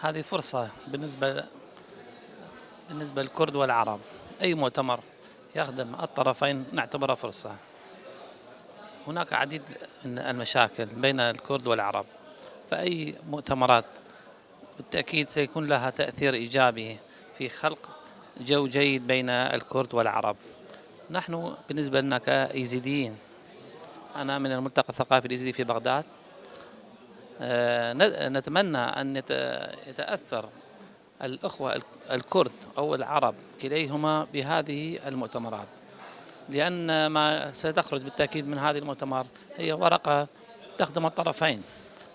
هذه فرصة بالنسبة للكرد والعرب. أي مؤتمر يخدم الطرفين نعتبره فرصة. هناك عديد من المشاكل بين الكرد والعرب، فأي مؤتمرات بالتأكيد سيكون لها تأثير إيجابي في خلق جو جيد بين الكرد والعرب. نحن بالنسبة لنا كإيزيديين، أنا من الملتقى الثقافي الإيزيدي في بغداد، نتمنى أن يتأثر الأخوة الكرد أو العرب كليهما بهذه المؤتمرات، لأن ما ستخرج بالتأكيد من هذه المؤتمر هي ورقة تخدم الطرفين.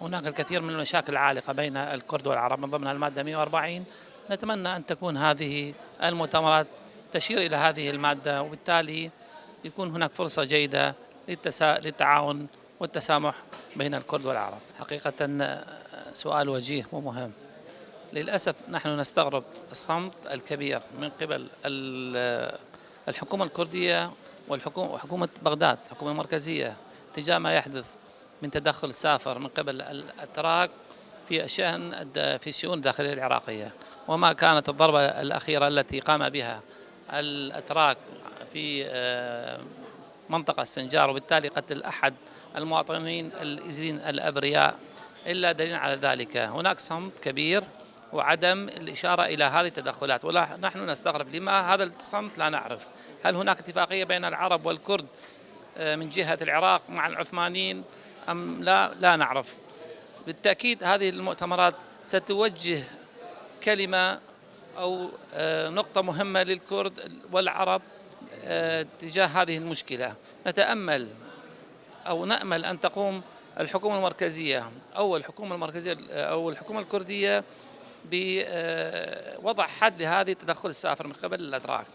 هناك الكثير من المشاكل العالقة بين الكرد والعرب من ضمنها المادة 140. نتمنى أن تكون هذه المؤتمرات تشير إلى هذه المادة، وبالتالي يكون هناك فرصة جيدة للتعاون والتسامح بين الكرد والعرب. حقيقة سؤال وجيه ومهم. للأسف نحن نستغرب الصمت الكبير من قبل الحكومة الكردية وحكومة بغداد، الحكومة المركزية، تجاه ما يحدث من تدخل سافر من قبل الأتراك في الشؤون الداخلية العراقية. وما كانت الضربة الأخيرة التي قام بها الأتراك في منطقة السنجار، وبالتالي قتل أحد المواطنين الإيزيديين الأبرياء، إلا دليل على ذلك. هناك صمت كبير وعدم الإشارة إلى هذه التدخلات، ونحن نستغرب لما هذا الصمت. لا نعرف هل هناك اتفاقية بين العرب والكرد من جهة العراق مع العثمانيين أم لا نعرف. بالتأكيد هذه المؤتمرات ستوجه كلمة أو نقطة مهمة للكرد والعرب تجاه هذه المشكلة. نأمل أن تقوم الحكومة المركزية أو الحكومة الكردية بوضع حد لهذه التدخل السافر من قبل الأتراك.